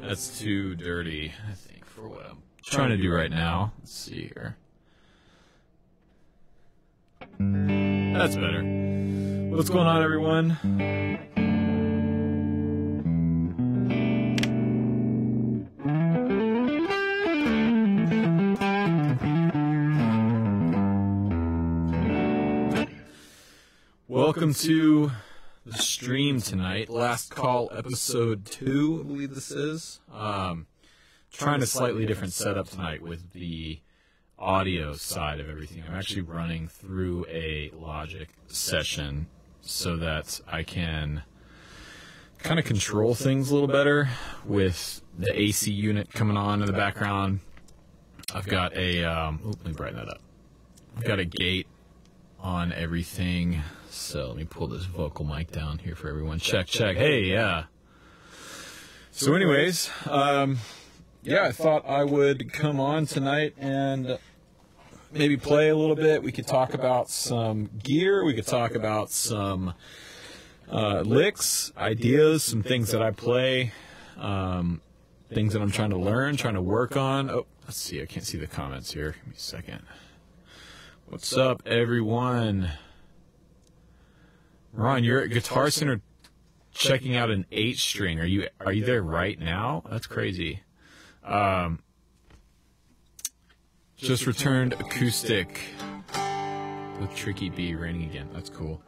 That's too dirty, I think, for what I'm trying to do right now. Let's see here. That's better. What's going on, everyone? Welcome to the stream tonight. Last Call, episode 2, I believe this is. Trying a slightly different setup tonight with the audio side of everything. I'm actually running through a Logic session so that I can kind of control things a little better with the AC unit coming on in the background. I've got a, let me brighten that up. I've got a gate on everything. So let me pull this vocal mic down here for everyone. Check, check. Hey, yeah. So anyways, yeah, I thought I would come on tonight and maybe play a little bit. We could talk about some gear. We could talk about some licks, ideas, some things that I play, things that I'm trying to learn, trying to work on. Oh, let's see. I can't see the comments here. Give me a second. What's up, everyone? Ron, you're at Guitar Center checking out an 8-string. Are you there right now? That's crazy. Just returned acoustic with Tricky B raining again. That's cool.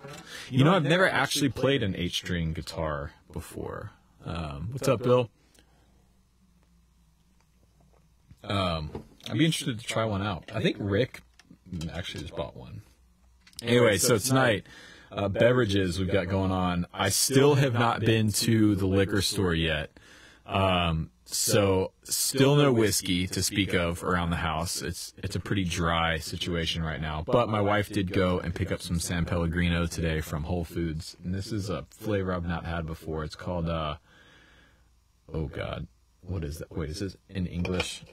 You know, I've never actually played an 8-string guitar before. What's up, Bill? I'd be interested to try one out. I think Rick actually just bought one. Anyway, so tonight, beverages we've got going on. I still have not been to the liquor store yet. So still no whiskey to speak of around the house. It's a pretty dry situation right now. But my wife did go and pick up some San Pellegrino today from Whole Foods. And this is a flavor I've not had before. It's called, oh God, what is that? Wait, is this in English?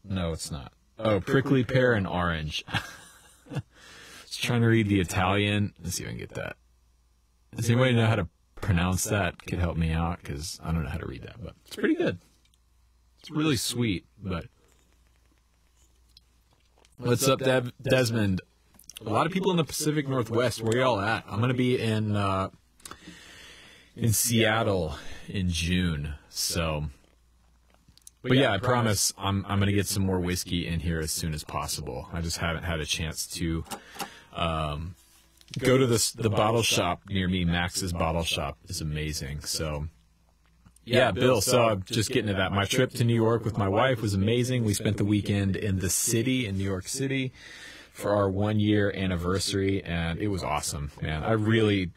No, it's not. Oh, prickly pear and orange. Just trying to read the Italian. Let's see if I can get that. Does anybody know how to pronounce that? Could help me out, because I don't know how to read that, but it's pretty good. It's really sweet, but... What's up, Desmond? A lot of people in the Pacific Northwest. Where y'all at? I'm going to be in Seattle in June, so... But yeah, I promise I'm going to get some more whiskey in here as soon as possible. I just haven't had a chance to go to the bottle shop near me. Max's Bottle Shop is amazing. So, yeah, Bill, so I'm just getting to that. My trip to New York with my wife was amazing. We spent the weekend in the city, in New York City, for our 1-year anniversary, and it was awesome, man. I really...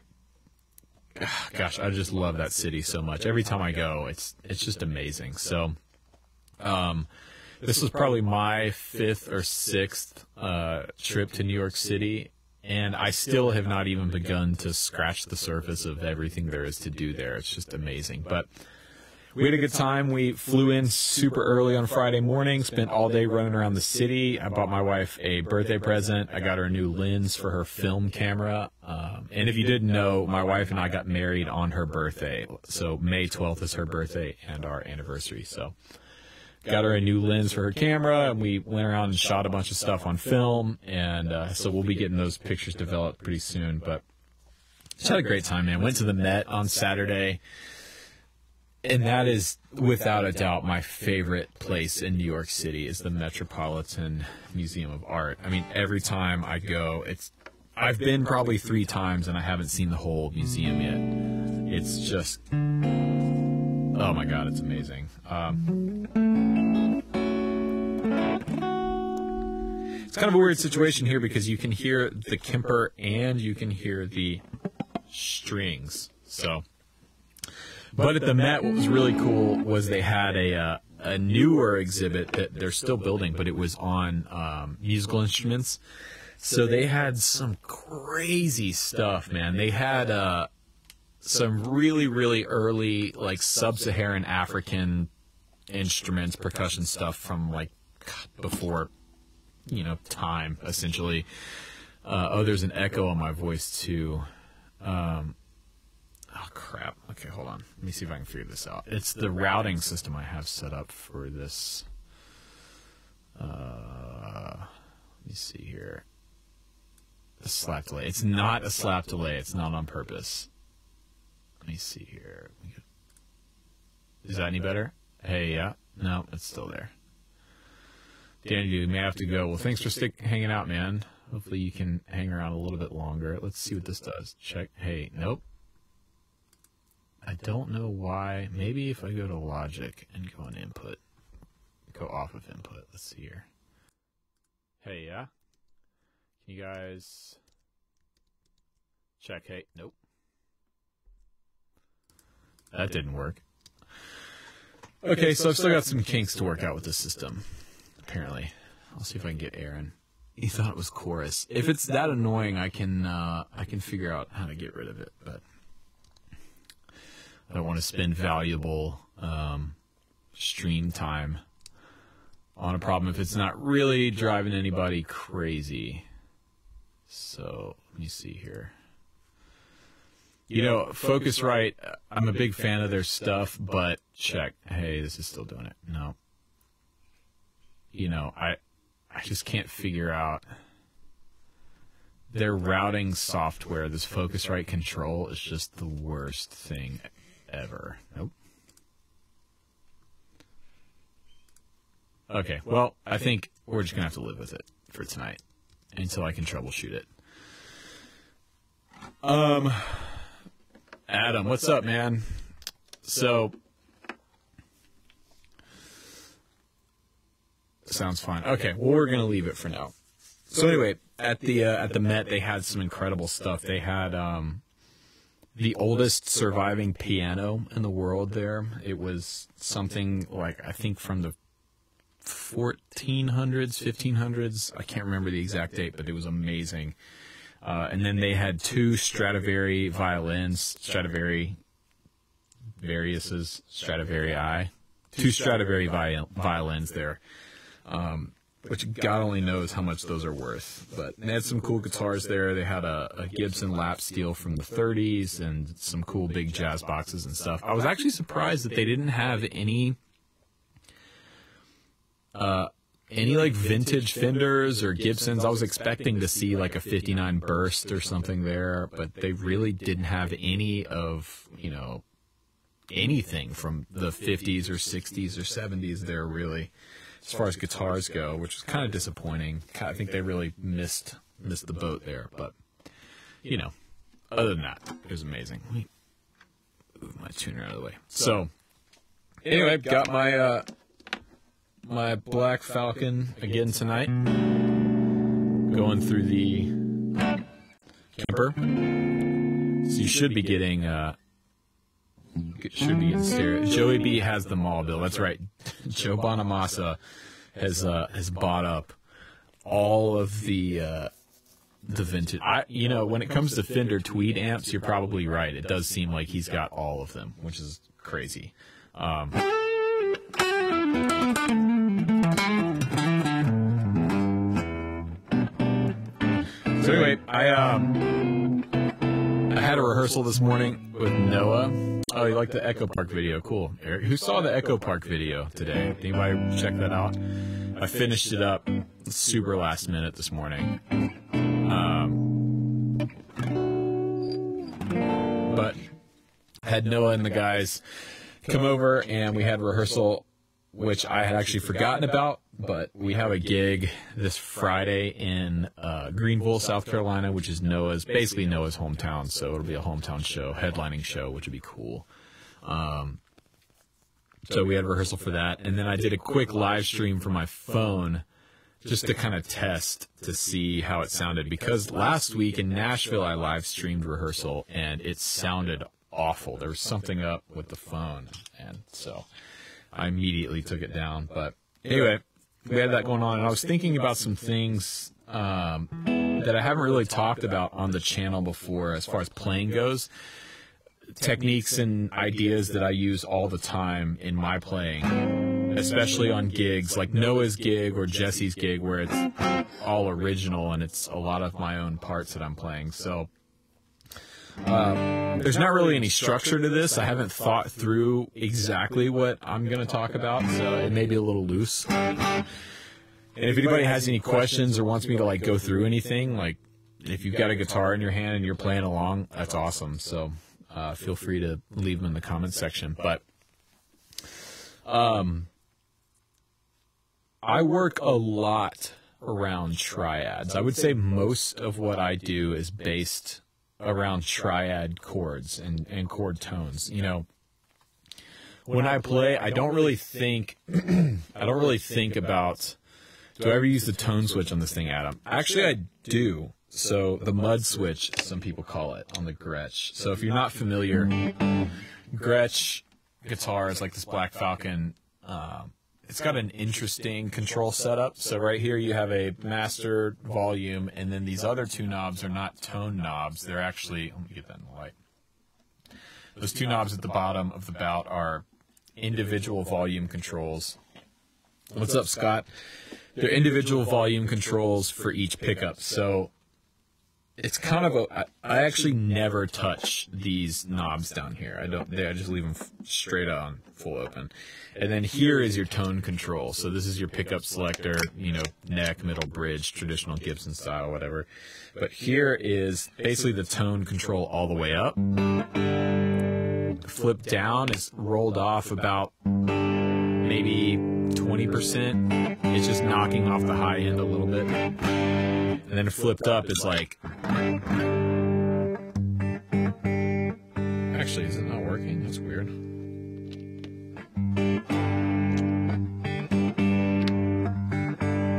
Gosh, I just love that city so much. Every time I go, it's just amazing. So... this was probably my 5th or 6th trip to New York City, and I still have not even begun to scratch the surface of everything there is to do there. It's just amazing. But we had a good time. We flew in super early on Friday morning, spent all day running around the city. I bought my wife a birthday present. I got her a new lens for her film camera. And if you didn't know, my wife and I got married on her birthday. So May 12th is her birthday and our anniversary. So... got her a new lens for her camera, and we went around and shot a bunch of stuff on film, and so we'll be getting those pictures developed pretty soon. But just had a great time, man. Went to the Met on Saturday, and that is, without a doubt, my favorite place in New York City is the Metropolitan Museum of Art. I mean, every time I go, I've been probably 3 times, and I haven't seen the whole museum yet. It's just... oh my God, it's amazing. It's kind of a weird situation here because you can hear the Kemper and you can hear the strings. So, but at the Met, what was really cool was they had a newer exhibit that they're still building, but it was on musical instruments. So they had some crazy stuff, man. They had some really, really early, like, sub-Saharan African instruments, percussion stuff from, like, before, you know, time, essentially. Oh, there's an echo on my voice, too. Oh, crap. Okay, hold on. Let me see if I can figure this out. It's the routing system I have set up for this. Let me see here. The slap delay. It's not a slap delay. It's not on purpose. Let me see here. Is that any better? Hey, yeah. No, it's still there. Danny, you may have to go. Well, thanks for hanging out, man. Hopefully you can hang around a little bit longer. Let's see what this does. Check. Hey, nope. I don't know why. Maybe if I go to Logic and go on input. Go off of input. Let's see here. Hey, yeah? Can you guys check? Hey, nope. That didn't work. Okay, so I've still got some kinks to work out with this system, apparently. I'll see if I can get Aaron. He thought it was chorus. If it's that annoying, I can figure out how to get rid of it, but I don't want to spend valuable stream time on a problem if it's not really driving anybody crazy. So let me see here. You know, Focusrite, I'm a big fan of their stuff, but check. Hey, this is still doing it. No. You know, I just can't figure out their routing software. This Focusrite control is just the worst thing ever. Nope. Okay, well, I think we're just going to have to live with it for tonight until I can troubleshoot it. Adam, what's up, man? So, sounds fine. Okay, well, we're going to leave it for now. So anyway, at the Met, they had some incredible stuff. They had the oldest surviving piano in the world there. It was something like, I think from the 1400s, 1500s. I can't remember the exact date, but it was amazing. And then they had two Stradivari violins, Stradivari two Stradivari violins there, which God only knows how much those are worth. But they had some cool guitars there. They had a Gibson lap steel from the 30s and some cool big jazz boxes and stuff. I was actually surprised that they didn't have any like vintage Fenders or Gibsons. I was expecting to see like a 59 Burst or something there, but they really didn't have any of, you know, anything from the 50s or 60s or 70s there, really, as far as guitars go, which was kind of disappointing. I think they really missed the boat there, but, you know, other than that, it was amazing. Let me move my tuner out of the way. So, anyway, got my my Black Falcon again tonight, going through the Kemper. So you should be getting stereo. Joey B has them all, Bill. That's right. Joe Bonamassa has bought up all of the vintage. You know, when it comes to Fender Tweed amps, you're probably right. It does seem like he's got all of them, which is crazy. So anyway, I had a rehearsal this morning with Noah. Oh, you like the Echo Park video? Cool. Eric, who saw the Echo Park video today? Anybody check that out? I finished it up super last minute this morning. But I had Noah and the guys come over and we had rehearsal, which I had actually forgotten about, but we have a gig this Friday in Greenville, South Carolina, which is basically Noah's hometown, so it'll be a hometown show, headlining show, which would be cool. So we had rehearsal for that, and then I did a quick live stream from my phone just to kind of test to see how it sounded, because last week in Nashville I live streamed rehearsal, and it sounded awful. There was something up with the phone, and so I immediately took it down. But anyway, we had that going on, and I was thinking about some things that I haven't really talked about on the channel before as far as playing goes. Techniques and ideas that I use all the time in my playing, especially on gigs like Noah's gig or Jesse's gig, where it's all original and it's a lot of my own parts that I'm playing. So There's not really any structure to this. I haven't thought through exactly what I'm going to talk about, so it may be a little loose. And if anybody has any questions or wants me to like go through anything, like if you've got a guitar in your hand and you're playing along, that's awesome. So feel free to leave them in the comments section. But I work a lot around triads. I would say most of what I do is based around triad chords and chord tones. You know, when I play, I don't really think about, do I ever use the tone switch on this thing, Adam? Actually, I do. So the mud switch, some people call it, on the Gretsch. So if you're not familiar, Gretsch guitar is like this Black Falcon. It's got an interesting control setup. So right here you have a master, volume, and then these other two knobs are not tone knobs. They're actually, let me get that in the light. Those two knobs at the bottom of the bout are individual volume controls. What's up, Scott? They're individual volume controls for each pickup. So it's kind of I actually never touch these knobs down here. I just leave them straight on, full open. And then here is your tone control. So this is your pickup selector, you know, neck, middle, bridge, traditional Gibson style, whatever. But here is basically the tone control all the way up. Flip down is rolled off about maybe 20%. It's just knocking off the high end a little bit. And then flipped up is like, actually, is it not working? That's weird.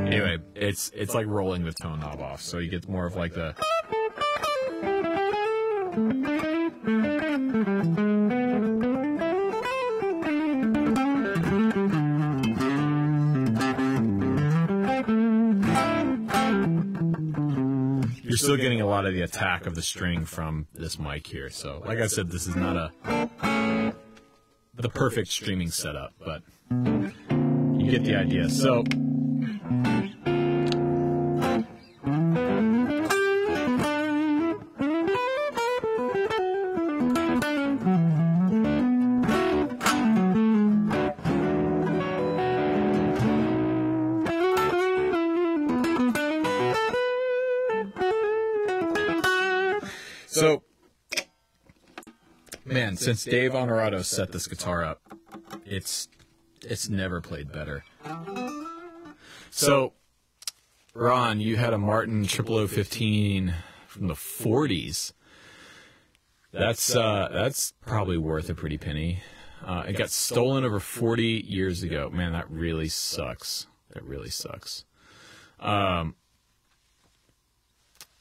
Anyway, it's like rolling the tone knob off, so you get more of like the. You're still getting a lot of the attack of the string from this mic here. So, like I said, this is not the perfect streaming setup, but you get the idea. So, man, since Dave Honorato set this guitar up, it's never played better. So, Ron, you had a Martin 0015 from the 40s. That's probably worth a pretty penny. It got stolen over 40 years ago. Man, that really sucks. That really sucks.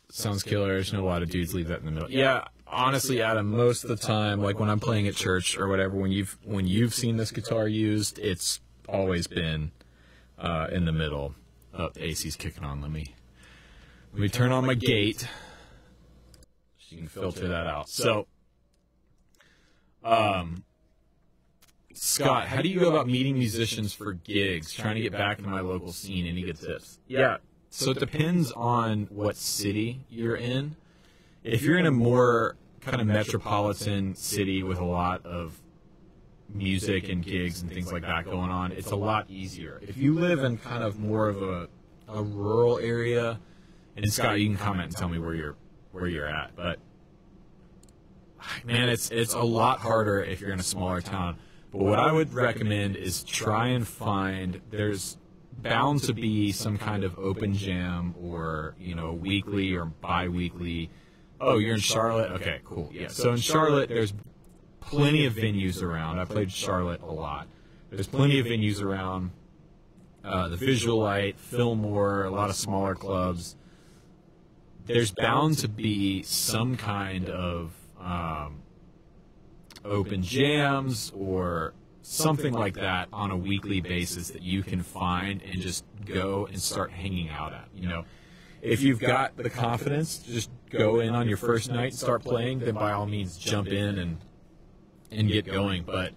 Sounds killer. There's a lot of dudes leave that in the middle. Yeah, honestly, Adam, most of the time, like when I'm playing at church or whatever, when you've seen this guitar used, it's always been in the middle. Oh, the AC's kicking on. Let me turn on my gate so you can filter that out. So, Scott, how do you go about meeting musicians for gigs? Trying to get back into my local scene. Any good tips? Yeah. So it depends on what city you're in. If you're in a more kind of metropolitan city with a lot of music and gigs and things like that going on, it's a lot easier. If you live in kind of more of a rural area, and Scott, you can comment and tell me where you're at, but man, it's a lot harder if you're in a smaller town. But what I would recommend is try and find, there's bound to be some kind of open jam or, you know, weekly or bi-weekly. Oh, you're in Charlotte? Okay, cool. Yeah. So in Charlotte, there's plenty of venues around. I played Charlotte a lot. There's plenty of venues around. The Visual Light, Fillmore, a lot of smaller clubs. There's bound to be some kind of open jams or something like that on a weekly basis that you can find and just go and start hanging out at. You know, if you've got the confidence to just go in on your first night and start playing, then by all means jump in and get going. But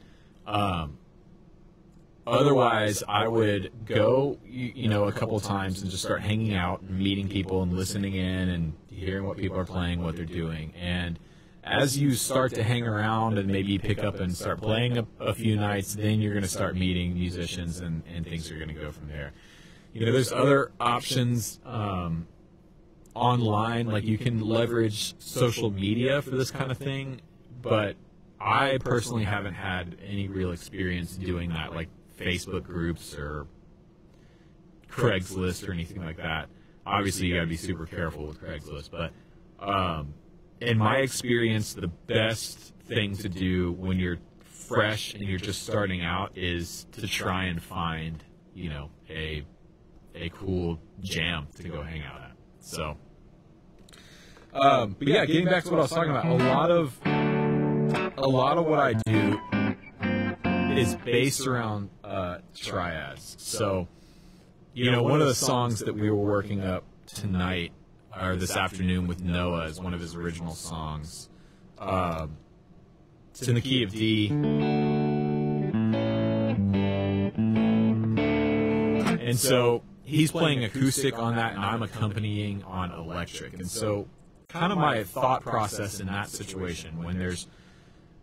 otherwise, I would go, you know, a couple times and just start hanging out and meeting people and listening in and hearing what people are playing, what they're doing. And as you start to hang around and maybe pick up and start playing a few nights, then you're going to start meeting musicians, and things are going to go from there. You know, there's other options online, like you can leverage social media for this kind of thing, but I personally haven't had any real experience doing that, like Facebook groups or Craigslist or anything like that. Obviously, you got to be super careful with Craigslist, but in my experience, the best thing to do when you're fresh and you're just starting out is to try and find, you know, a cool jam to go hang out at. So, but yeah, getting back to what I was talking about, a lot of what I do is based around triads. So, you know, one of the songs that we were working up tonight or this afternoon with Noah is one of his original songs. It's in the key of D. And so he's playing acoustic on that, and I'm accompanying on electric. And so kind of my thought process in that situation, when there's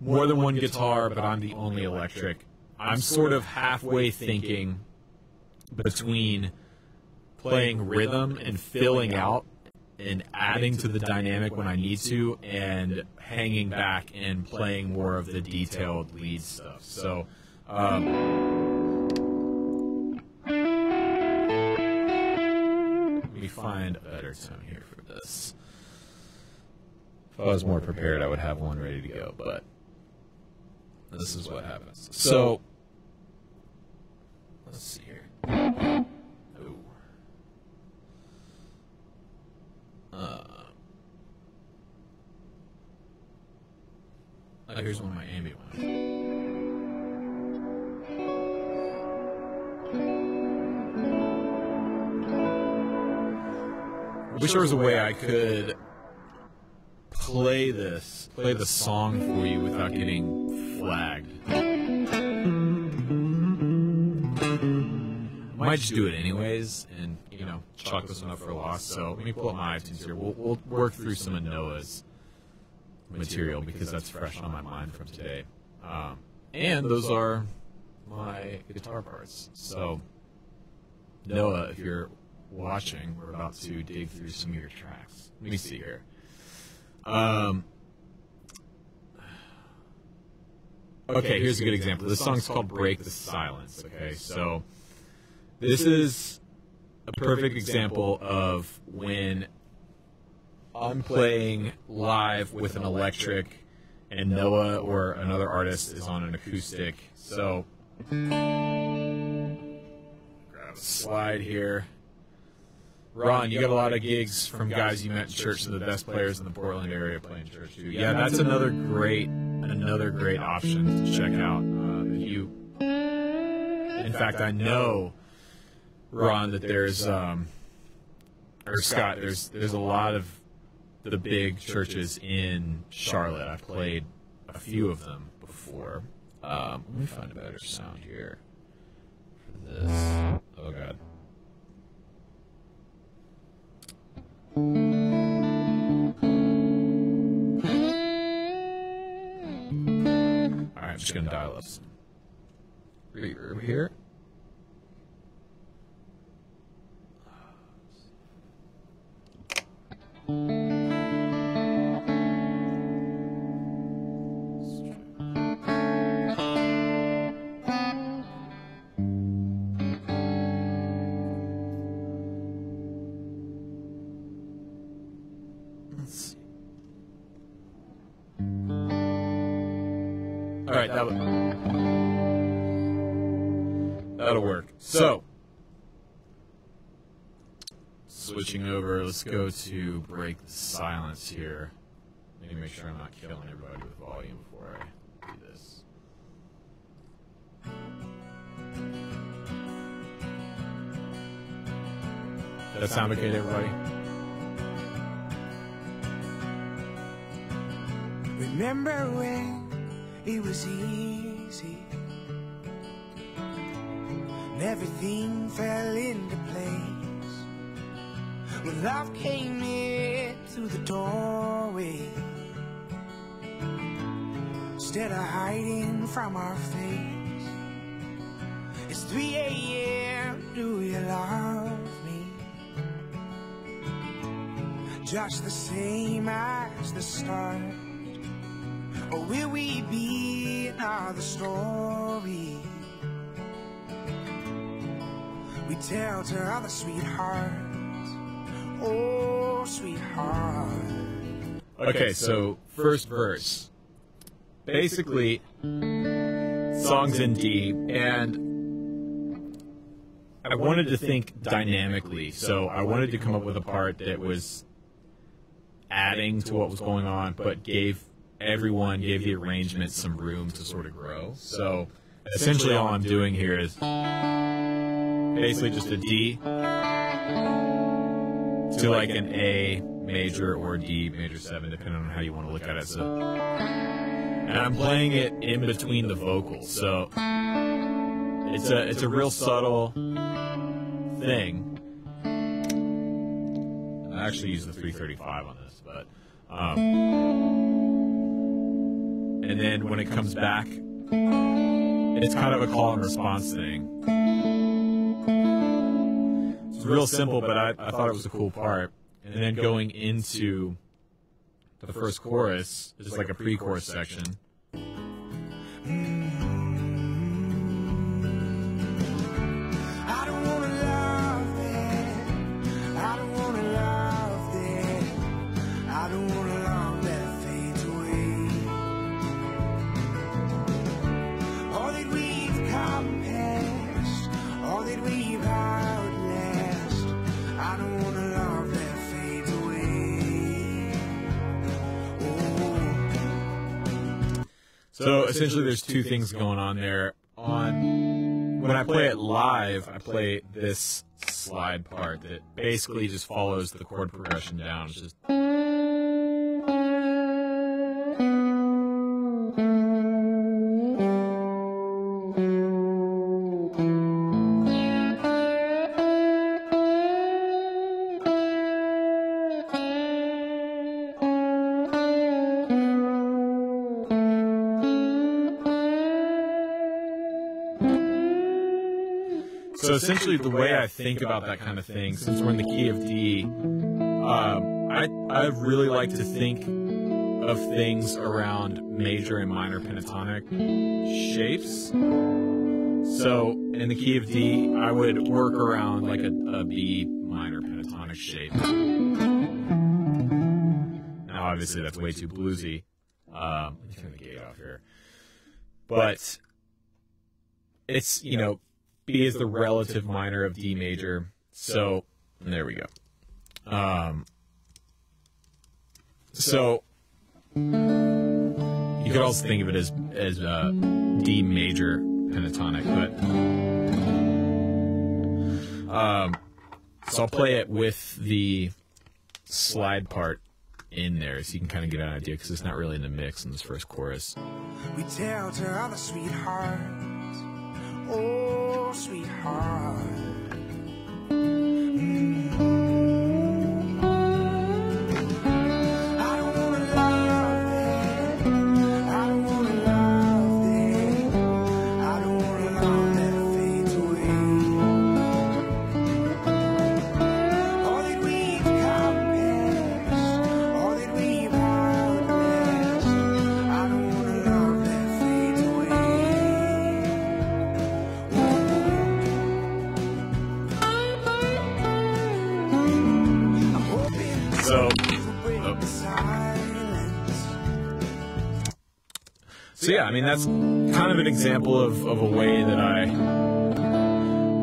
more than one guitar, but I'm the only electric, I'm sort of halfway thinking between playing rhythm and filling out and adding to the dynamic when I need to, and hanging back and playing more of the detailed lead stuff. So, let me find a better tone here for this. If I was more prepared, I would have one ready to go, but this is what happens. So, let's see here. Here's one of my ambient ones. I wish there was a way I could play the song for you without getting flagged. I might just do it anyways, and, you know, chalk this one up for a loss. So let me pull up my iTunes here. We'll work through some of Noah's material because that's fresh on my mind from today. And those are my guitar parts. So, Noah, if you're watching, we're about to dig through some of your tracks. Let me see here. Okay, here's a good example. This song's called Break the Silence. Okay, so this is a perfect example of when I'm playing live with an electric and Noah or another artist is on an acoustic. So, grab a slide here. Ron, you got a lot of gigs from guys you met in church, so the best players in the Portland area play in church too. Yeah, that's another great option to check out. In fact, I know, Ron, that there's or Scott, there's a lot of the big churches in Charlotte. I've played a few of them before. Let me find a better sound here for this. Oh God. Alright, I'm just going to dial up some reverb here. Alright, that'll work. So, switching over, let's go to Break the Silence here. Let me make sure I'm not killing everybody with volume before I do this. Does that sound okay to everybody? Remember when it was easy and everything fell into place, when love came in through the doorway instead of hiding from our face. It's 3 a.m., do you love me? Just the same as the start? Or will we be another story we tell to other sweethearts? Oh, sweetheart. Okay, so first verse. Basically, song's in D, and I wanted to think dynamically. So I wanted to come up with a part that was adding to what was going on, but gave the arrangement some room to sort of grow. So essentially all I'm doing here is basically just a D to like an A major or D major 7, depending on how you want to look at it. So, and I'm playing it in between the vocals. So it's a real subtle thing. I actually use the 335 on this, but and then when it comes back, it's kind of a call and response thing. It's real simple, but I thought it was a cool part. And then going into the first chorus is like a pre-chorus section. I don't wanna love that. I don't wanna love that. I don't wanna love that fades away. All that we've come past, all that we've outlast. I don't wanna love that fades away. Oh. So essentially there's two things going on there. When I play it live, I play this slide part that basically just follows the chord progression down. It's just so essentially the way I think about that kind of thing, since we're in the key of D, I really like to think of things around major and minor pentatonic shapes. So in the key of D, I would work around like a B minor pentatonic shape. Now obviously that's way too bluesy. Let me turn the gate off here. But it's, you know, B is the relative minor of D major. So there we go. So you could also think of it as D major pentatonic, but so I'll play it with the slide part in there so you can kind of get an idea, because it's not really in the mix in this first chorus. We tell to other sweethearts, oh sweetheart. I don't wanna love that. I don't wanna love that. I don't wanna love that fades away. All that we've come past, all that we've outlast. I don't wanna love that fades away. I'm hoping So, you'll break the silence. so yeah, I mean, that's kind of an example of a way that I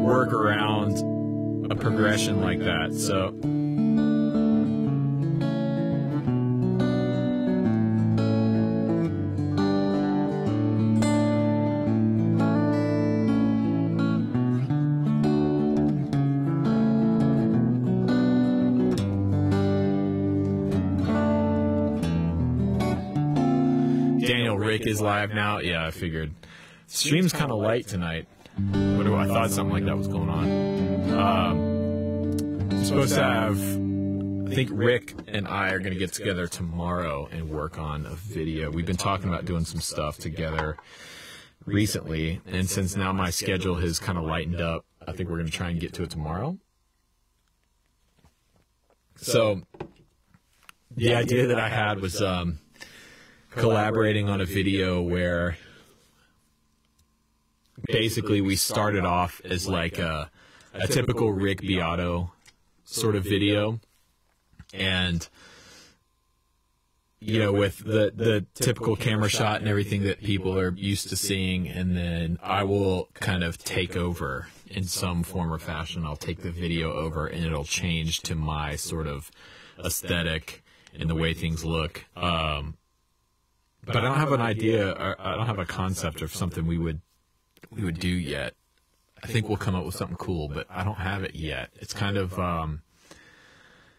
work around a progression like that. So, Rick is live now. Yeah, I figured. Stream's kind of light tonight. I thought something like that was going on. I'm supposed to have, I think think Rick and I are going to get together tomorrow and work on a video. We've been talking about doing some stuff together recently, and since now my schedule has kind of lightened up, I think we're going to try and get to it tomorrow. So the idea that I had was collaborating on a video where basically we started off as like a typical Rick Beato sort of video, and you know, with the typical camera shot and everything that people are used to seeing, and then I will kind of take over in some form or fashion. I'll take the video over and it'll change to my sort of aesthetic and the way things look. But I don't have an idea, or I don't have a concept of something we would do yet. I think we'll come up with something cool, but I don't have it yet. It's kind of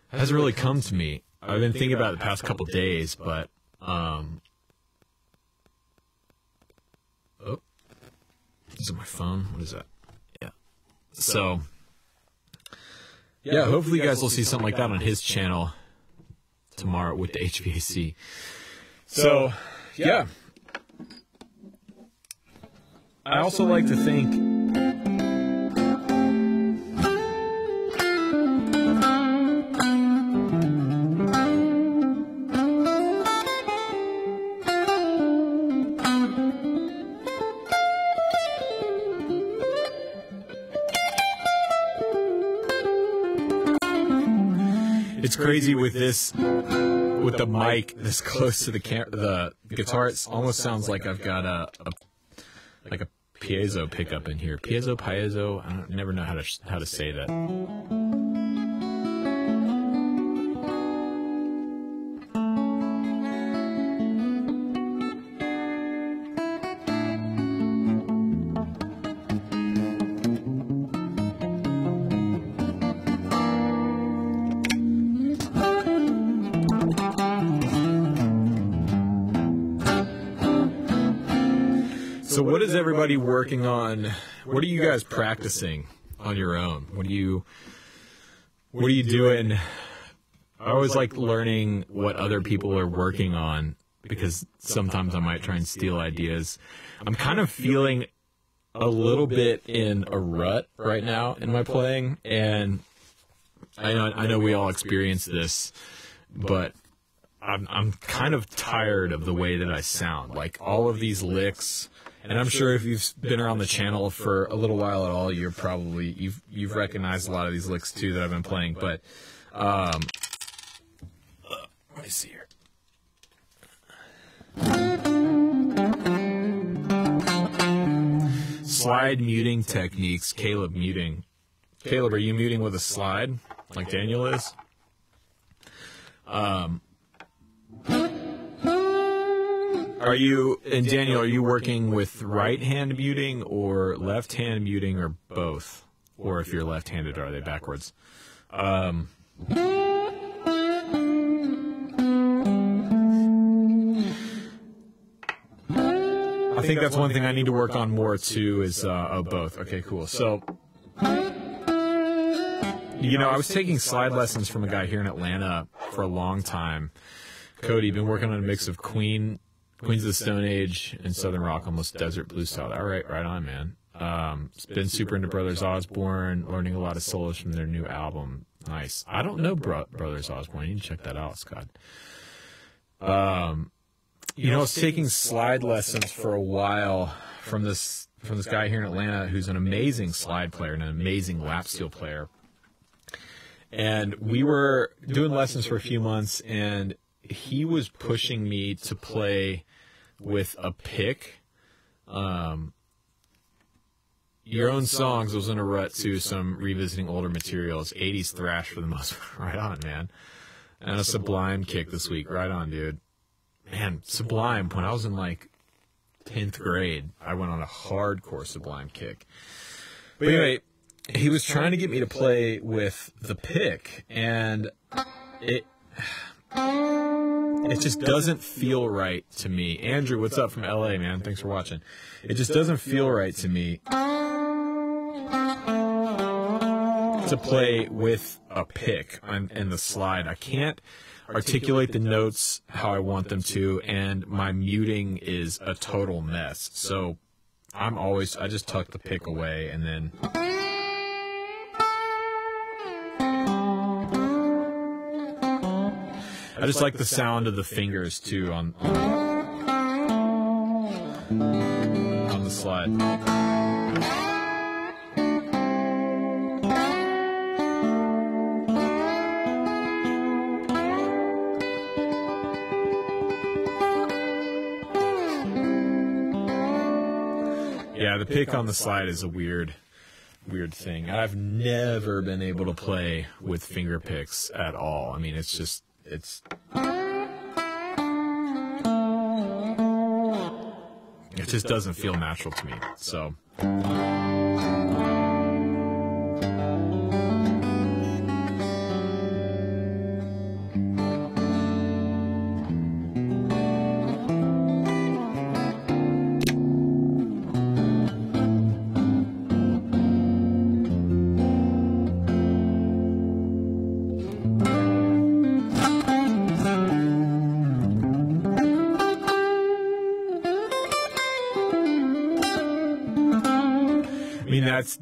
hasn't really come to me. I've been thinking about it the past couple days, but oh, is it my phone? What is that? Yeah. So yeah, hopefully you guys will see something like that on his channel tomorrow with the HVAC. So yeah, I also like to think it's crazy with this, with the mic this close to the guitar. It almost sounds like I've got a piezo pickup in here. Piezo. I never know how to say that. So what is everybody working on? What are you guys practicing on your own? What are you doing? I always like learning what other people are working on, because sometimes I might try and steal ideas. I'm kind of feeling a little bit in a rut right now in my playing, and I know we all experience this, but I'm kind of tired of the way that I sound. Like all of these licks. And I'm sure if you've been around the channel for a little while at all, you're probably you've recognized a lot of these licks too that I've been playing. But let me see here. Slide muting techniques. Caleb muting. Caleb, are you muting with a slide like Daniel is? Daniel, are you working with right-hand muting or left-hand muting or both? Or if you're left-handed, are they backwards? I think that's one thing I need to work on more too, is both. Okay, cool. So, you know, I was taking slide lessons from a guy here in Atlanta for a long time. Cody, been working on a mix of Queens of the Stone Age and Southern Rock, almost desert blues style. All right, right on, man. Been super into Brothers Osborne, learning a lot of solos from their new album. Nice. I don't know Brothers Osborne. You need to check that out, Scott. You know, I was taking slide lessons for a while from this guy here in Atlanta who's an amazing slide player and an amazing lap steel player. And we were doing lessons for a few months, and he was pushing me to play with a pick. Your Own Songs was in a rut too, some revisiting older materials, 80s thrash for the most part. Right on, man. And a Sublime kick this week. Right on, dude. Man, Sublime, when I was in like 10th grade, I went on a hardcore Sublime kick. But anyway, he was trying to get me to play with the pick, and it just doesn't feel right to me. Andrew, what's up from LA, man? Thanks for watching. It just doesn't feel right to me to play with a pick in the slide. I can't articulate the notes how I want them to, and my muting is a total mess. So I just tuck the pick away, and then I just like the sound of the fingers too on the slide. Yeah, the pick on the slide is a weird thing. I've never been able to play with finger picks at all. I mean, it just doesn't feel natural to me. So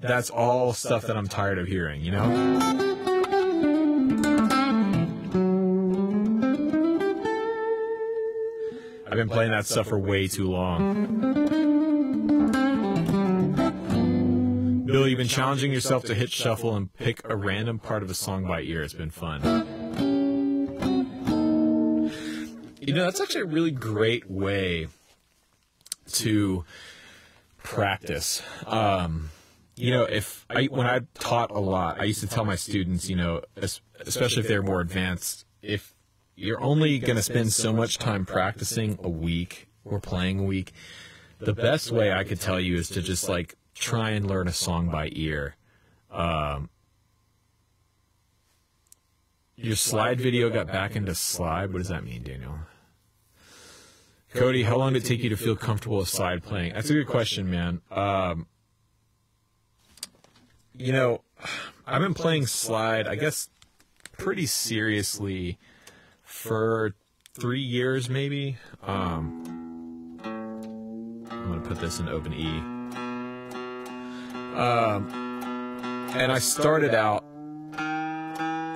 that's all stuff that I'm tired of hearing, you know? I've been playing that stuff for way too long. Bill, you've been challenging yourself to hit shuffle and pick a random part of a song by ear. It's been fun. You know, that's actually a really great way to practice. You know, when I taught a lot, I used to tell my students, you know, especially if they're more advanced, if you're only going to spend so much time practicing a week or playing a week, the best way I could tell you is to just, like, try and learn a song by ear. Your slide video got back into slide? What does that mean, Daniel? Cody, how long did it take you to feel comfortable with slide playing? That's a good question, man. You know, I've been playing slide, I guess, pretty serious't for 3 years, maybe. I'm going to put this in open E. And I started out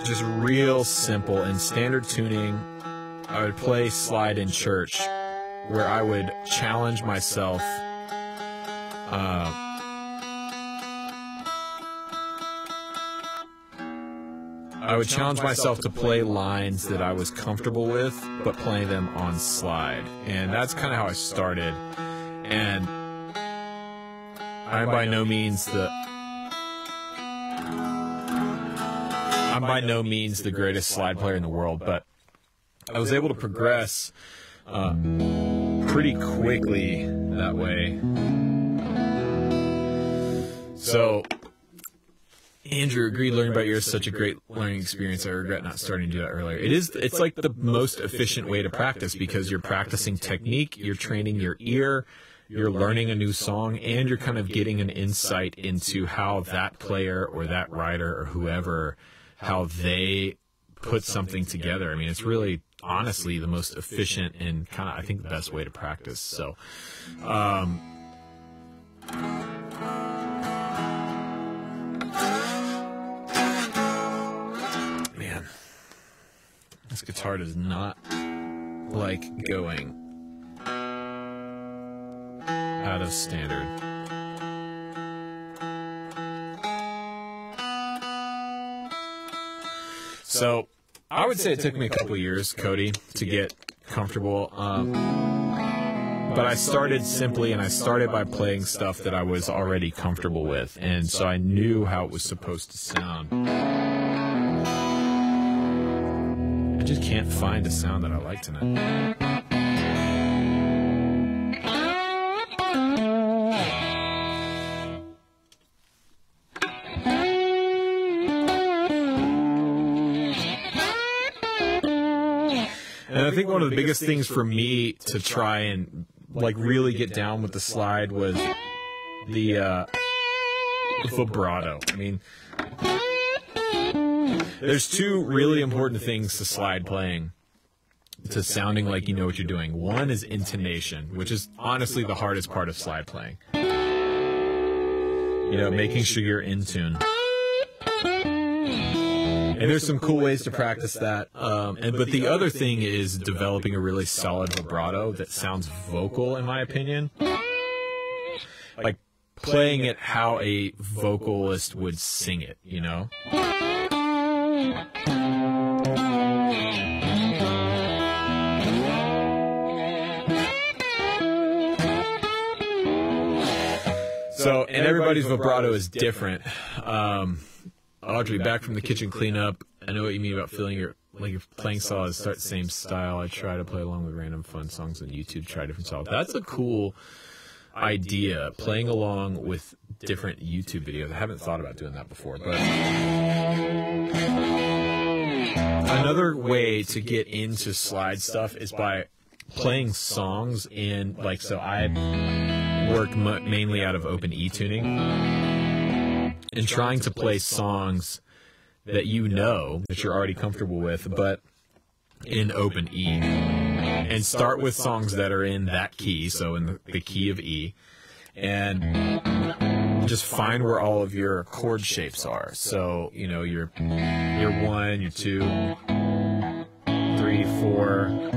just real simple in standard tuning. I would play slide in church, where I would challenge myself. I would challenge myself to play lines that I was comfortable with, but playing them on slide. And that's kind of how I started. And I'm by no means the greatest slide player in the world, but I was able to progress pretty quickly that way. So Andrew agreed. Learning about ear is such a great learning experience. I regret not starting to do that earlier. It's like the most efficient way to practice, because you're practicing technique, you're training your ear, you're learning a new song, and you're kind of getting an insight into how that player or that writer or whoever, how they put something together. I mean, it's really, honestly, the most efficient and kind of, I think, the best way to practice. So, man, this guitar does not like going out of standard. So I would say it took me a couple years, Cody, to get comfortable. But I started simply, and I started by playing stuff that I was already comfortable with. And so I knew how it was supposed to sound. I just can't find a sound that I like tonight. And I think one of the biggest things for me to try and like really get down with the slide was the vibrato. I mean, There's two really important things to slide playing, to sounding like you know what you're doing. One is intonation, which is honestly the hardest part of slide playing. You know, making sure you're in tune. And there's some cool ways to practice that. But the other thing is developing a really solid vibrato that sounds vocal, in my opinion. Like playing it how a vocalist would sing it, you know? So, and everybody's vibrato is different. Audrey, back from the kitchen cleanup. I know what you mean about feeling your playing saws start the same style. I try to play along with random fun songs on YouTube, try different styles. That's a cool idea, playing along with different YouTube videos. I haven't thought about doing that before, but another way to get into slide stuff is by playing songs in, like, so I work mainly out of open E tuning, and trying to play songs that you know, that you're already comfortable with, but in open E. And start with songs that are in that key, so in the key of E, and just find where all of your chord shapes are. So, you know, your 1, your 2, 3, 4,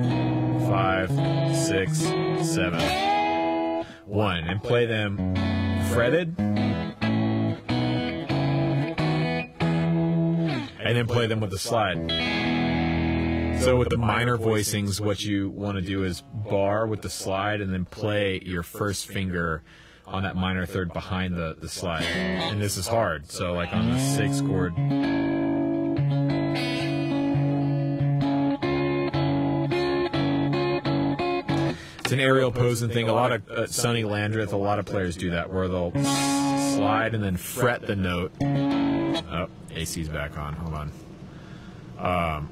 5, 6, 7, 1, and play them fretted, and then play them with the slide. So with the minor voicings, what you want to do is bar with the slide and then play your first finger on that minor third behind the slide. And this is hard. So like on the 6th chord, it's an aerial posing thing. A lot of Sonny Landreth, a lot of players do that, where they'll slide and then fret the note. Oh, AC's back on. Hold on.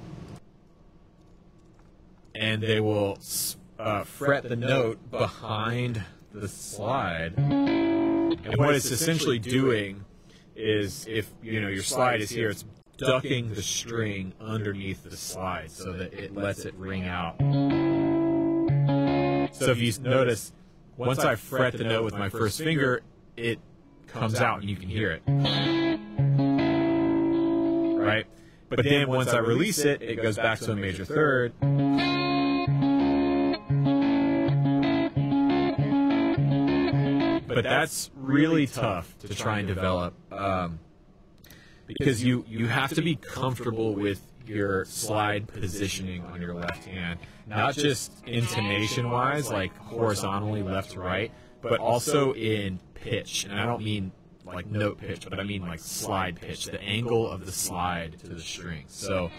And they will fret the note behind the slide. And what it's essentially doing is, if you know your slide is here, it's ducking the string underneath the slide so that it lets it ring out. So if you notice, once I fret the note with my first finger, it comes out and you can hear it. Right? But then once I release it, it goes back to a major third. But that's really tough to try and develop, because you have to be comfortable with your slide positioning on your left hand, not just intonation-wise, like horizontally left to right, but also in pitch. And I don't mean like note pitch, but I mean like slide pitch, the angle of the slide to the strings. So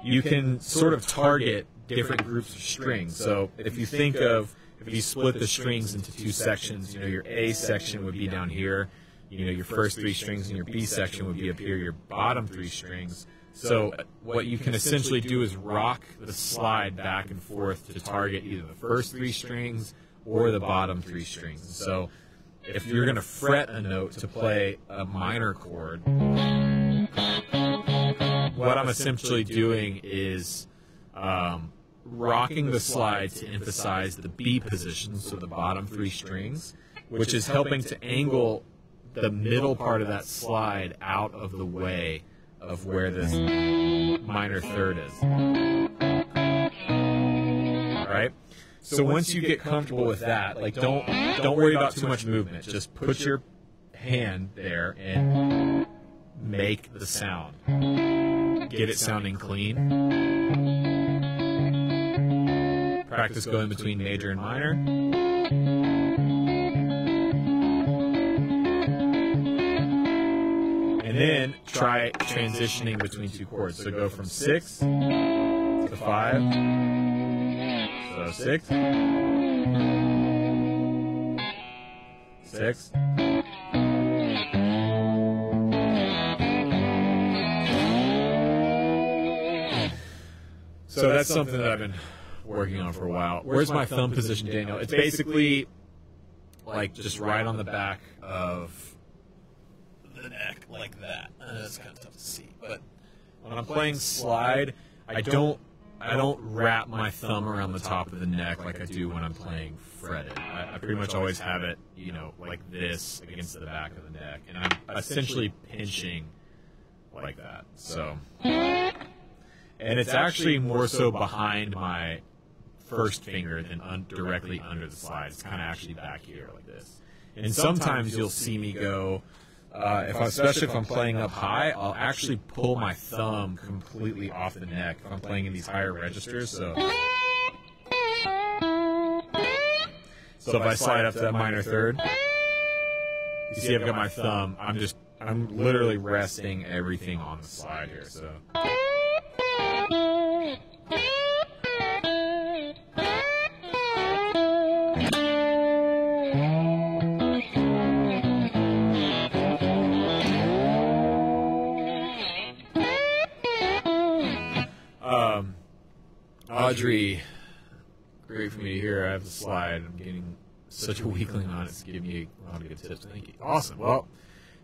you can sort of target different groups of strings. So if you think of, if you split the strings into two sections, you know, your A section would be down here, you know, your first 3 strings, and your B section would be up here, your bottom 3 strings. So what you can essentially do is rock the slide back and forth to target either the first 3 strings or the bottom 3 strings. So if you're going to fret a note to play a minor chord, what I'm essentially doing is rocking the slide to emphasize the B position, so the bottom 3 strings, which is helping to angle the middle part of that slide out of the way of where this minor third is. All right? So once you get comfortable with that, like don't worry about too much movement. Just put your hand there and make the sound. Get it sounding clean. Practice going between major and minor. And then try transitioning between 2 chords. So go from 6 to 5. So 6. 6. So that's something that I've been working on for a while. Where's my thumb position, Daniel? It's basically like just right on the back of the neck like that. It's kind of tough to see, but when I'm playing slide, I don't wrap my thumb around the top of the neck like I do when I'm playing fretted. I pretty much always have it, like this against the back of the neck, and I'm essentially pinching like that. So, and it's actually more so behind my first finger than directly under the slide. It's kind of actually back here like this. And sometimes you'll see me go, especially if I'm playing up high, I'll actually pull my thumb completely off the neck if I'm playing in these higher registers. So if I slide up to that minor third, you see I've got my thumb. I'm literally resting everything on the slide here. So. Audrey, great for me to hear. I have the slide. I'm getting such a weakling on it. It's giving me a lot of good tips. Thank you. Awesome. Well,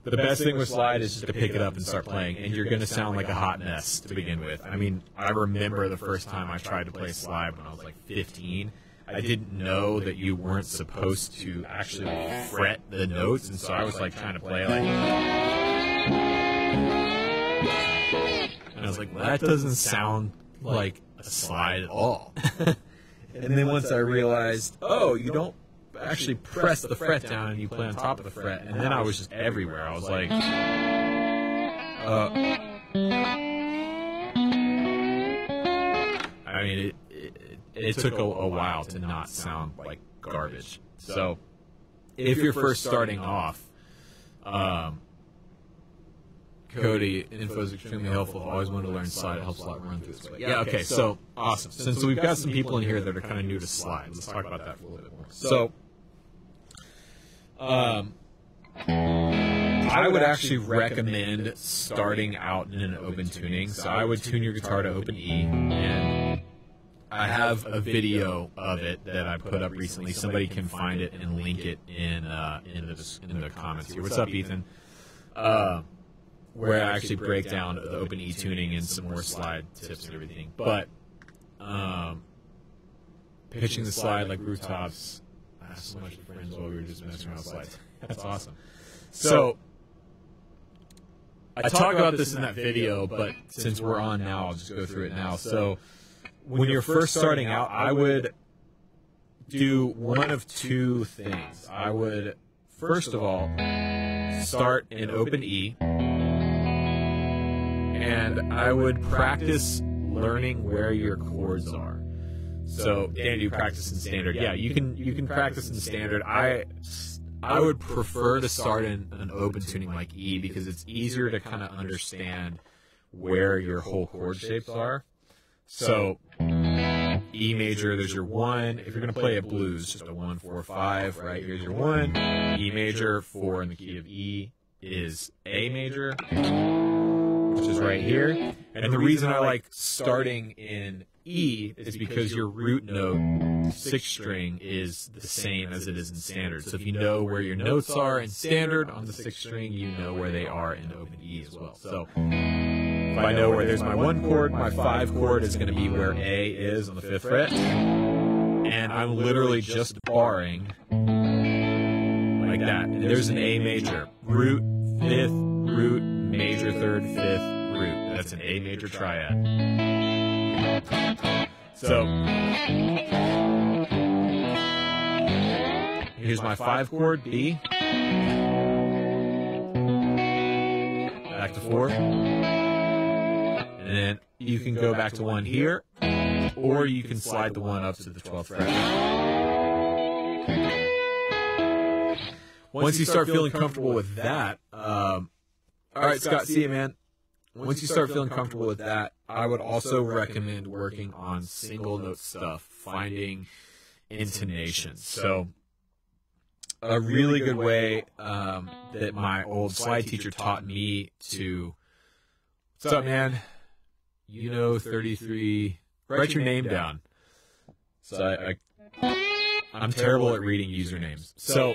the best thing with slide is just to pick it up and start playing, and you're going to sound like a hot mess to begin with. I mean, I remember the first time I tried to play slide when I was like 15. I didn't know that you weren't supposed to actually fret the notes, and so I was like trying to play like, and I was like, well, that doesn't sound like a slide at all. And then once I realized, oh, you don't actually press the fret down and you play on top of the fret, and then I was just everywhere. I was like, I mean, it took a while to not sound like garbage. So if you're first starting off, Cody, info is extremely helpful. Always wanted to learn slide. It helps a lot run through this way. Yeah, okay, so awesome. Since we've got some people in here that are kind of new to slide, let's talk about that for a little bit more. So, I would actually recommend starting out in an open tuning. So I would tune your guitar to open E, and I have a video of it that I put up recently. Somebody can find it and link it in the comments here. What's up, Ethan? Where I actually break down the open E tuning and some more slide tips and everything. But pitching the slide like rooftops, I have so much friends while we were just messing around with slides. That's awesome. So I talk about this in that video, but since we're on now, I'll just go through it now. So when you're first starting out, I would do one of two things. I would, first of all, start in open E, and I would practice learning where your chords are. So, Dan, do you practice in standard? Yeah, you can practice in standard. I would prefer to start in an open tuning like E because it's easier to kind of understand where your whole chord shapes are. So, E major, there's your 1. If you're going to play a blues, just a 1, 4, 5, right? Here's your 1. E major, 4 in the key of E is A major, which is right here. And the reason I like starting in E is because your root note, 6th string, is the same as it is in standard. So if you know where your notes are in standard on the 6th string, you know where they are in open E as well. So if I know where there's my 1 chord, my 5 chord is going to be where A is on the 5th fret. And I'm literally just barring like that. And there's an A major. Root, 5th, root, major, 3rd, 5th, root. That's an A major triad. So here's my 5 chord, B. Back to 4. And then you can go back to 1 here, or you can slide the 1 up to the 12th fret. Once you start feeling comfortable with that, all right, Scott, see you, man. Once you start feeling comfortable with that, I would also recommend working on single note stuff, finding intonation. So a really good way that my old slide teacher taught me to, what's up, man? 33, write your name down. So I'm terrible at reading usernames. So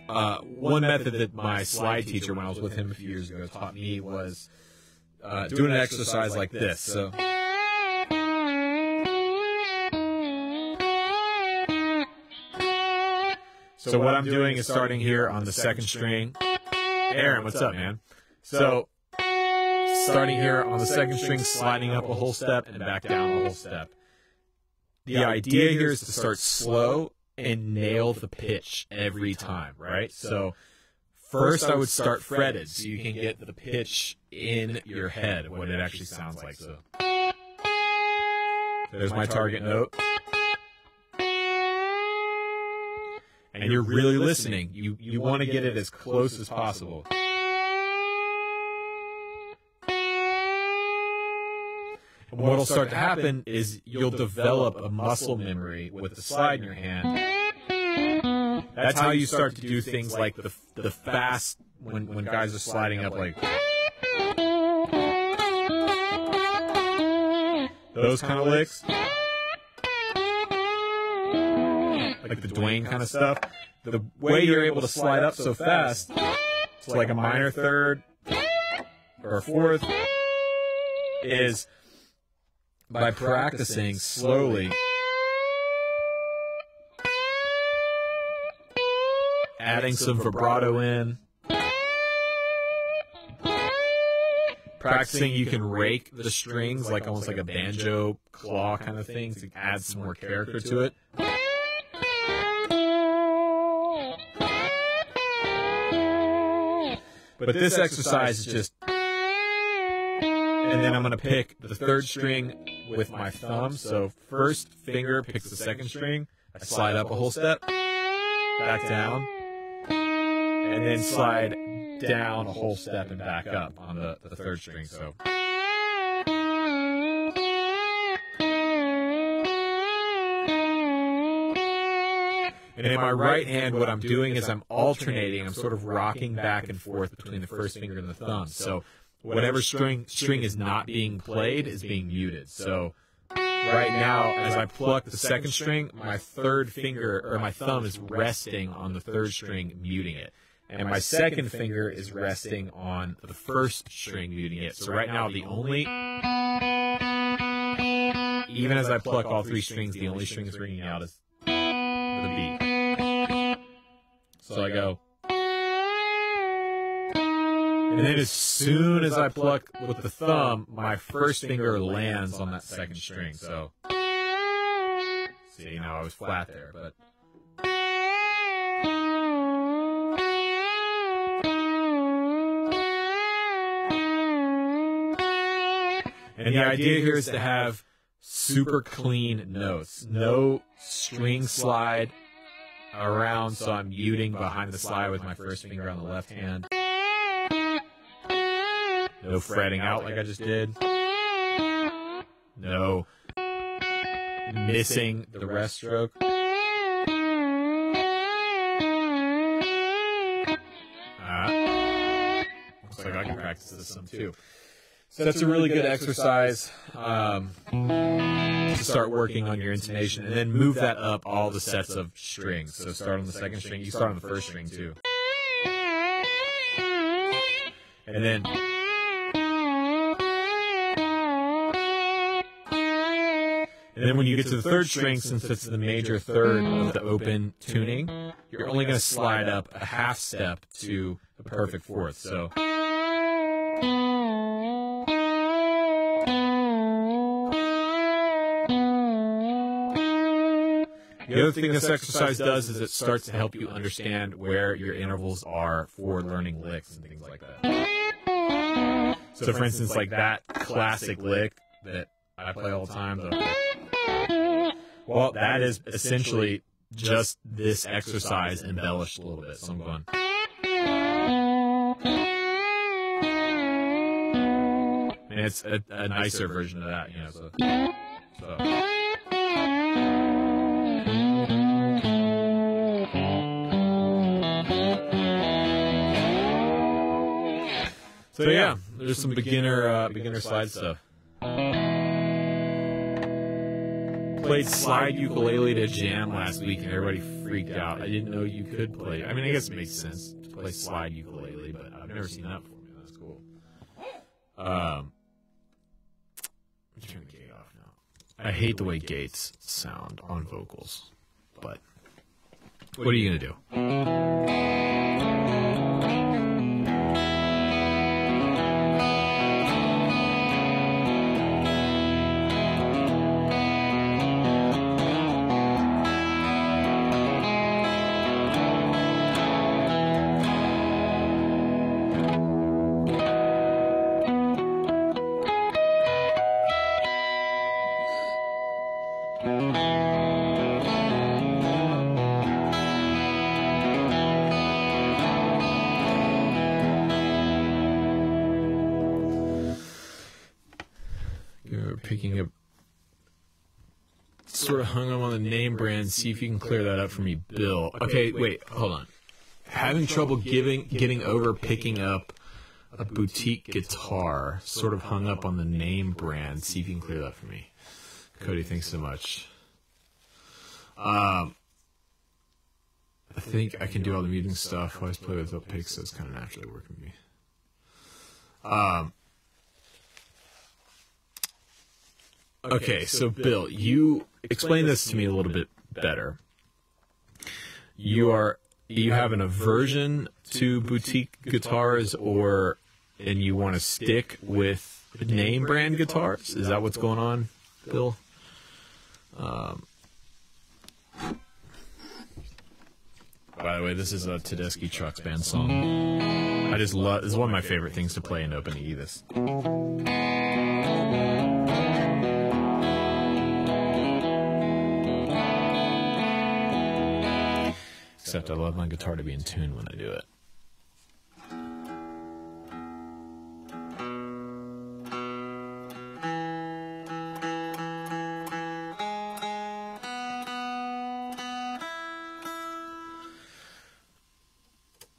one method that my slide teacher, when I was with him a few years ago, taught me was doing an exercise like this. So what I'm doing is starting here on the second string. Aaron, what's up, man? So starting here on the second string, sliding up a whole step and back down a whole step. The idea here is to start slow and nail the pitch every time, right? So first I would start fretted so you can get the pitch in your head, what it actually sounds like. So there's my target note. And you're really listening. You want to get it as close as possible. And what will start to happen is you'll develop a muscle memory with the slide in your hand. That's how you start to do things like the fast, when guys are sliding up, like those kind of licks. Like the Dwayne kind of stuff. The way you're able to slide up so fast, it's like a minor third or a fourth, is by practicing slowly, adding some vibrato in, practicing you can rake the strings like almost like a banjo claw kind of thing to add some more character to it. But this exercise is just, and then I'm going to pick the third string with my thumb. So first finger picks the second string. I slide up a whole step, back down, and then slide down a whole step and back up on the third string. So. And in my right hand, what I'm doing is I'm alternating. I'm sort of rocking back and forth between the first finger and the thumb. So whatever string is not being played is being muted. So right now, as I pluck the second string, my third finger, or my thumb, is resting on the third string, muting it. And my second finger is resting on the first string, muting it. So right now, even as I pluck all three strings, the only string that's ringing out is the beat. So I go. And then as soon as I pluck with the thumb, my first finger lands on that second string. So, see, now I was flat there, but. And the idea here is to have super clean notes. No string slide around, so I'm muting behind the slide with my first finger on the left hand. No fretting out like I just did. No missing the rest stroke. Looks like I can practice this some too. So that's a really good exercise to start working on your intonation, and then move that up all the sets of strings. So start on the second string. You start on the first string too. And then when you get to the third string, since it's the major third of the open tuning, you're only going to slide up a half step to the perfect fourth. So the other thing this exercise does is it starts to help you understand where your intervals are for learning licks and things like that. So for instance, like that classic lick that I play all the time, well, that is essentially just this exercise embellished a little bit. So I'm going. And it's a nicer version of that, you know. So. So yeah, there's some beginner slide stuff. Played slide ukulele to jam last week, and everybody freaked out. I didn't know you could play. I mean, I guess it makes sense to play slide ukulele, but I've never seen that before. Man, that's cool. I'm turning the gate off now. I hate the way gates sound on vocals, but what are you gonna do? Picking up, sort of hung up on the name brand. See if you can clear that up for me, Bill. Okay, wait, hold on. Having trouble getting over picking up a boutique guitar. Sort of hung up on the name brand. See if you can clear that for me, Cody. Thanks so much. I think I can do all the muting stuff. I always play without picks, so it's kind of naturally working with me. Okay, so Bill, you explain this to me a little bit better. You have an aversion to boutique guitars, and you want to stick with name brand guitars? Is that what's going on, Bill? By the way, this is a Tedeschi Trucks Band song. I just love. This is one of my favorite things to play in open E. This. Except I love my guitar to be in tune when I do it.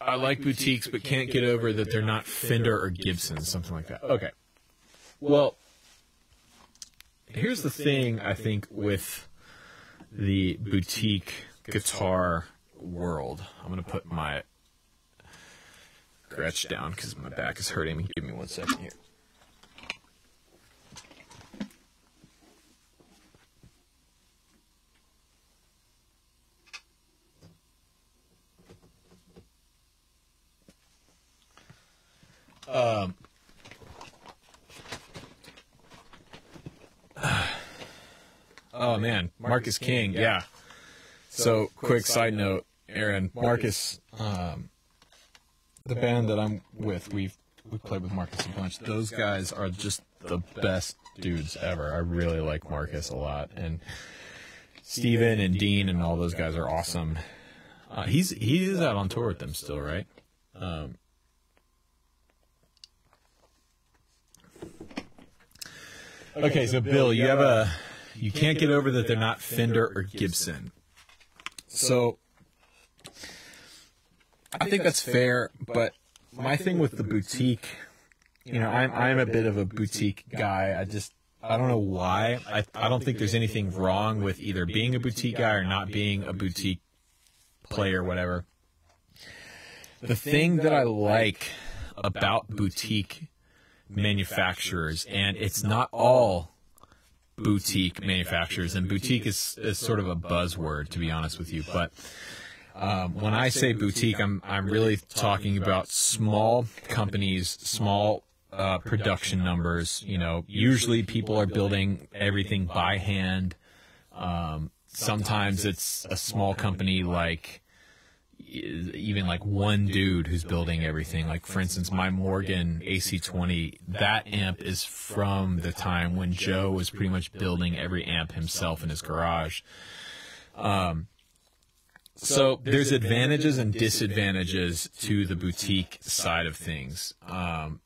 I like boutiques, but can't get over that they're not Fender or Gibson, something like that. Okay. Well, here's the thing, I think, with the boutique guitar world. I'm going to put my Gretsch down because my back is hurting me. Give me 1 second here. Oh man, Marcus King, yeah. So, quick side note, Aaron, Marcus, the band that I'm with, we played with Marcus a bunch. Those guys are just the best dudes ever. I really like Marcus a lot, and Steven and Dean and all those guys are awesome. He is out on tour with them still, right? Okay, so Bill, you can't get over that they're not Fender or Gibson. So I think that's fair, but my thing with the boutique, I'm a bit of a boutique guy. I don't know why. I don't think there's anything wrong with either being a boutique guy or not being a boutique player, whatever. The thing that I like about boutique manufacturers, and it's not all boutique manufacturers, and boutique is sort of a buzzword, to be honest with you, but when I say boutique, I'm really talking about small companies, small production numbers. Usually people are building everything by hand. Sometimes it's a small company, like even like one dude who's building everything. Like, for instance, my Morgan AC20, that amp is from the time when Joe was pretty much building every amp himself in his garage. So there's advantages and disadvantages to the boutique side of things. On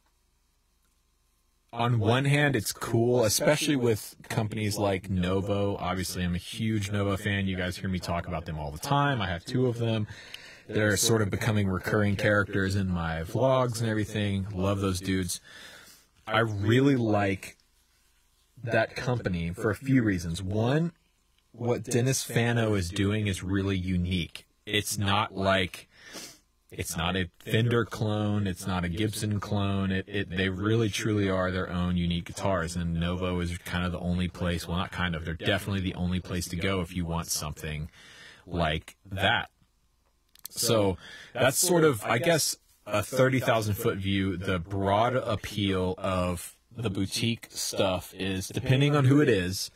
one hand, it's cool, especially with companies like Novo. Obviously, I'm a huge Novo fan. You guys hear me talk about them all the time. I have 2 of them. They're sort of becoming recurring characters in my vlogs and everything. Love those dudes. I really like that company for a few reasons. One, what Dennis Fano is doing is really unique. It's not like, it's not a Fender clone, it's not a Gibson clone. They really truly are their own unique guitars, and Novo is kind of the only place, well, not kind of, they're definitely the only place to go if you want something like that. So that's sort of, I guess, a 30,000 foot view. The broad appeal of the boutique stuff is, depending on who it is,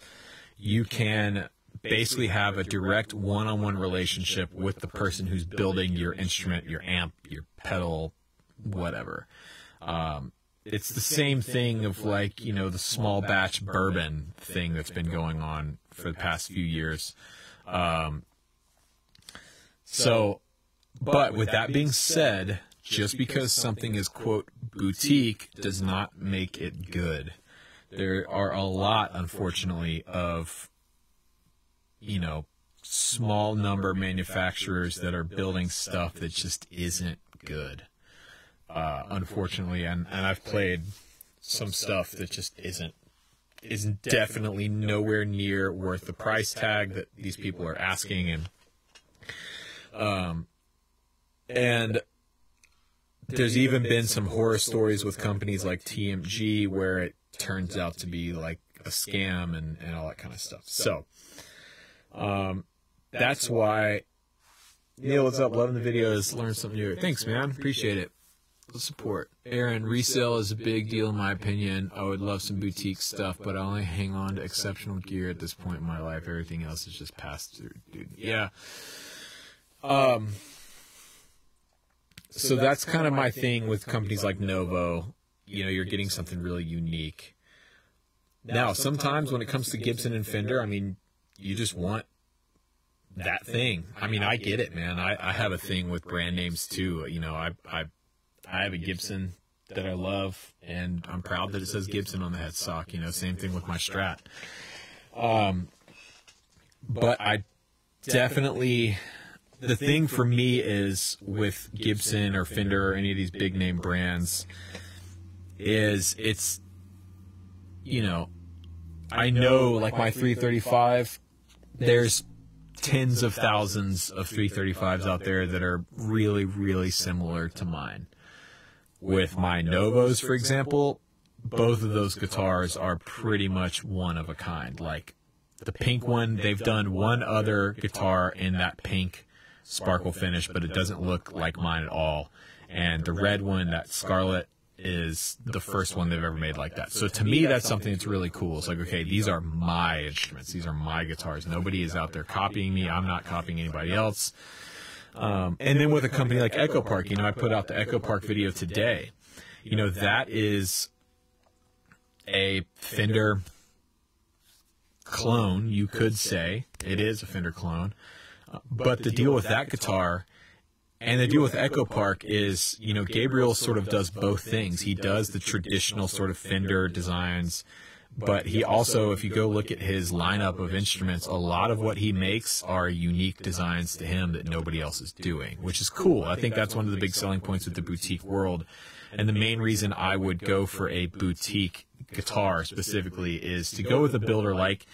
you can basically have a direct one-on-one relationship with the person who's building your instrument, your amp, your pedal, whatever. It's the same thing of, like, you know, the small batch bourbon thing that's been going on for the past few years. But with that being said, just because something is, quote, boutique does not make it good. There are a lot, unfortunately, of, you know, small number manufacturers that are building stuff that just isn't good, unfortunately. And I've played some stuff that just isn't definitely nowhere near worth the price tag that these people are asking. And there's even been some horror stories with companies like TMG where it turns out to be like a scam and all that kind of stuff. So that's why, Neil, what's up? Loving the videos. Learn something new. Thanks, man. Appreciate it. The support. Aaron, resale is a big deal in my opinion. I would love some boutique stuff, but I only hang on to exceptional gear at this point in my life. Everything else is just passed through, dude. Yeah. So that's kind of my thing with companies like Novo. You know, you're getting something really unique. Now, sometimes when it comes to Gibson and Fender, I mean, you just want that thing. I mean, I get it, man. I have a thing with brand names too. You know, I have a Gibson that I love, and I'm proud that it says Gibson on the headstock. You know, same thing with my Strat. But I definitely, the thing for me is with Gibson or Fender or any of these big name brands is it's, you know, I know like my 335, there's tens of thousands of 335s out there that are really, really similar to mine. With my Novos, for example, both of those guitars are pretty much one of a kind. Like the pink one, they've done one other guitar in that pink sparkle finish, but it doesn't look like mine at all. And the red one, that Scarlet, is the first one they've ever made like that. So to me, that's something that's really cool. It's like, okay, these are my instruments. These are my guitars. Nobody is out there copying me. I'm not copying anybody else. And then with a company like Echo Park, you know, I put out the Echo Park video today. You know, that is a Fender clone, you could say. It is a Fender clone. But the deal with that guitar and the deal with Echo Park is, you know, Gabriel sort of does both things. He does the traditional sort of Fender designs, but he also, if you go look at his lineup of instruments, a lot of what he makes are unique designs to him that nobody else is doing, which is cool. I think that's one of the big selling points with the boutique world. And the main reason I would go for a boutique guitar specifically is to go with a builder like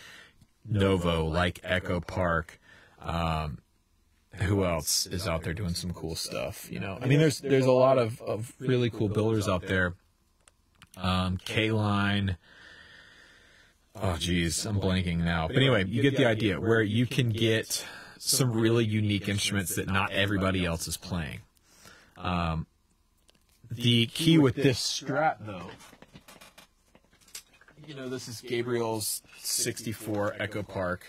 Novo, like Echo Park. Who else is out there doing some cool stuff? You know, I mean, there's a lot of really cool builders out there. K-Line. Oh, geez, I'm blanking now. But anyway, you get the idea, where you can get some really unique instruments that not everybody else is playing. The key with this Strat, though, you know, this is Gabriel's 64 Echo Park.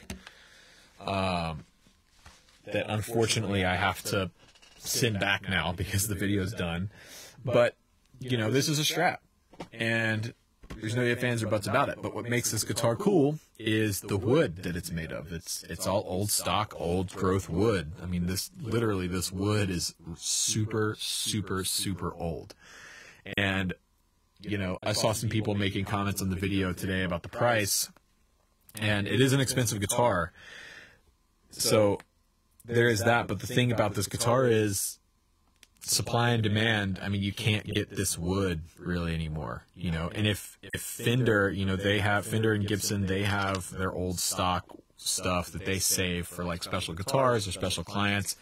That unfortunately I have to send back now because the video's done. But, you know, this is a Strat, and there's no ifs, ands, or buts about it. But what makes this guitar cool is the wood that it's made of. It's all old stock, old growth wood. I mean, this wood is super, super, super old. And, you know, I saw some people making comments on the video today about the price, and it is an expensive guitar. So there is that, but the thing about this guitar is supply and demand, I mean, you can't get this wood really anymore, you know. And if Fender, you know, they have Fender and Gibson, they have their old stock stuff that they save for like special guitars or special clients.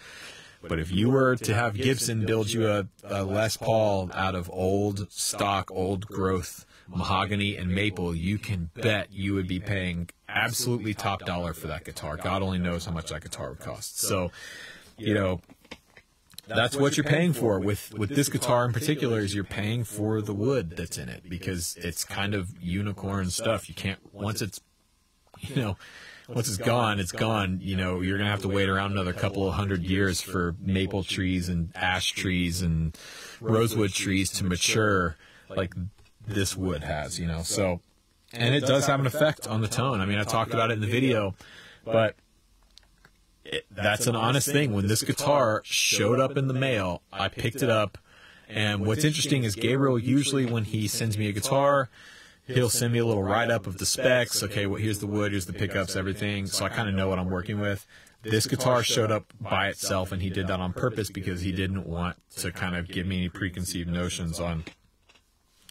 But if you were to have Gibson build you a Les Paul out of old stock, old growth mahogany and maple, you can bet you would be paying absolutely top dollar for that guitar. God only knows how much that guitar would cost. So, you know, that's what you're paying for with this guitar in particular, is you're paying for the wood that's in it, because it's kind of unicorn stuff. You can't, once it's gone, you know, you're going to have to wait around another couple of 100 years for maple trees and ash trees and rosewood trees to mature like this wood has, you know. So, and it does have an effect on the tone. I mean, I talked about it in the video, but that's an honest thing. When this guitar showed up in the mail, I picked it up, and what's interesting is Gabriel, usually when he sends me a guitar, he'll send me a little write-up of the specs. Okay, well, here's the wood, here's the pickups, everything, so I kind of know what I'm working with. This guitar showed up by itself, and he did that on purpose because he didn't want to kind of give me any preconceived notions on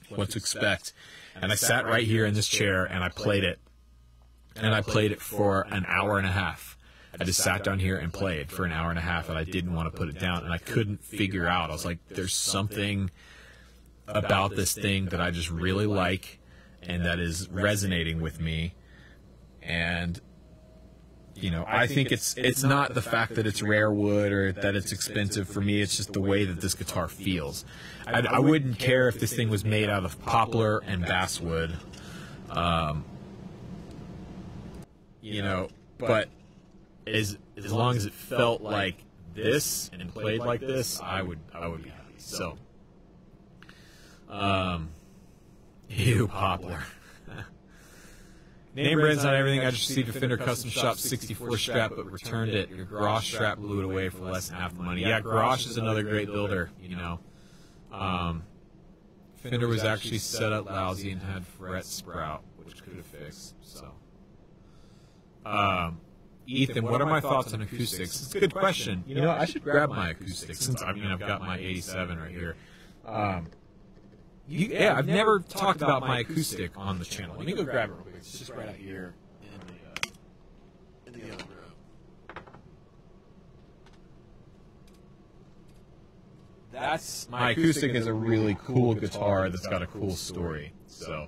what to expect. And I sat right here in this chair, and I played it. And I played it for an hour and a half. I just sat down here and played for an hour and a half, and I didn't want to put it down, and I couldn't figure out. I was like, there's something about this thing that I just really like and that is resonating with me. And, you know, I think it's not the fact that it's rare wood or that it's expensive. For me, it's just the way that this guitar feels. I wouldn't care if this thing was made out of poplar and basswood, you know, but as long as it felt like this and played like this, I would be happy. So, ew, poplar. Name brands on everything. I just received a Fender Custom Shop 64 strap, but returned it. Your Grosh strap blew it away for less than half the money. Yeah, Grosh is another great builder, you know. Fender was actually set up lousy and had fret sprout, which could have fixed. So, Ethan, what are my thoughts on acoustics? It's a good question. You know, I should grab my acoustics since I've got my 87 right here. Yeah, I've never talked about my acoustic on the channel. Let me go grab it real quick. It's just right out here in the other room. That's my acoustic is a really cool guitar that's got a cool story. So.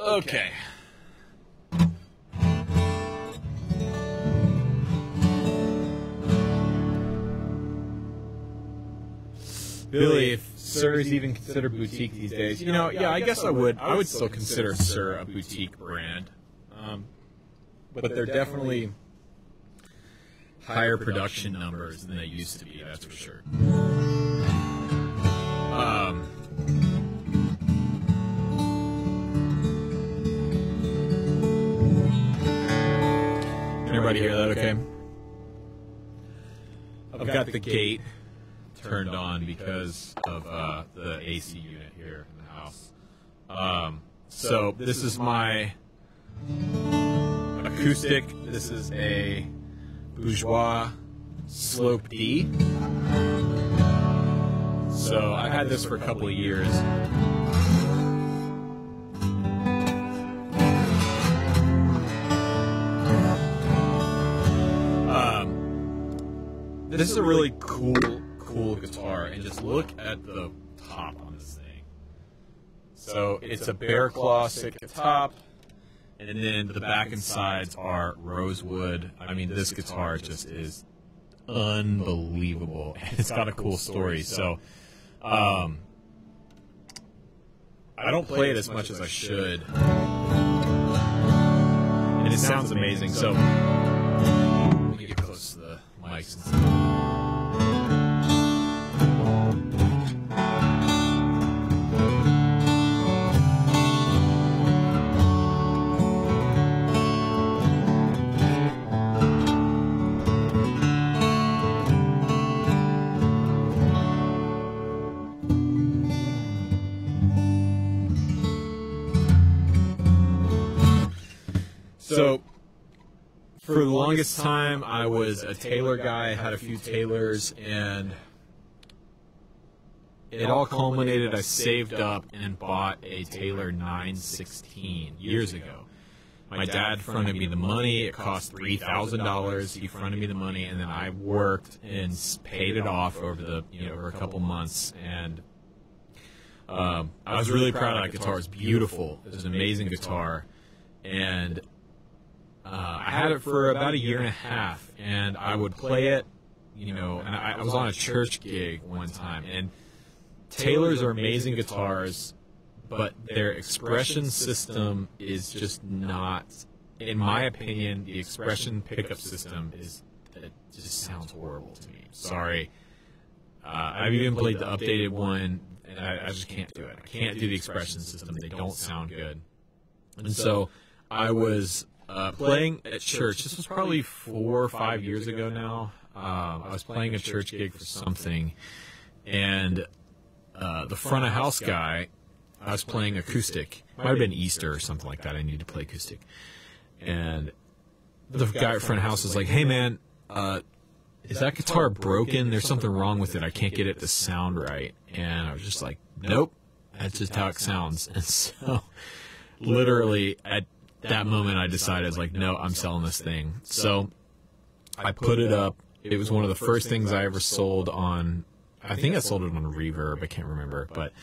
Okay. Billy, if Sir is even considered boutique these days, you know, yeah, I guess I would. I would still consider Sir a boutique brand, but they're definitely higher production numbers than they used to be. That's for sure. Everybody hear that okay? I've got the gate turned on because of the AC unit here in the house. So this is my acoustic. This is a Bourgeois Slope D. So I've had this for a couple of years. This is a really cool guitar, and just look at the top on this thing. So it's a bear claw sick at top, and then the back and sides are rosewood. I mean, this guitar just is unbelievable, and it's got a cool story. So I don't play it as much as I should, and it sounds amazing. So let me get close to the mics and stuff. So, for the longest time, I was a Taylor guy, had a few Taylors, and it all culminated. I saved up and bought a Taylor 916 years ago. My dad fronted me the money. It cost $3,000. He fronted me the money, and then I worked and paid it off over over a couple months. And I was really proud of that guitar. It's beautiful. It was an amazing guitar, and I had it for about a year and a half, and I would play it, and I was on a church gig one time, and Taylors are amazing guitars, but their expression system is just not, in my opinion, the expression pickup system it just sounds horrible to me. Sorry. I've even played the updated one, and I just can't do it. I can't do the expression system. They don't sound good. And so I was playing at church. This was probably 4 or 5 years ago now. I was playing a church gig for something, and the front of house guy, I was playing acoustic. Might have been Easter or something like that. I needed to play acoustic. And the guy at front of house was like, "Hey man, is that guitar broken? There's something wrong with it. I can't get it to sound right." And I was just like, "Nope, that's just how it sounds." And so literally at that moment I decided, I was like, no, I'm selling this thing. So I put it up. It was one of the first things I ever sold on, I think I sold it on Reverb, I can't remember, but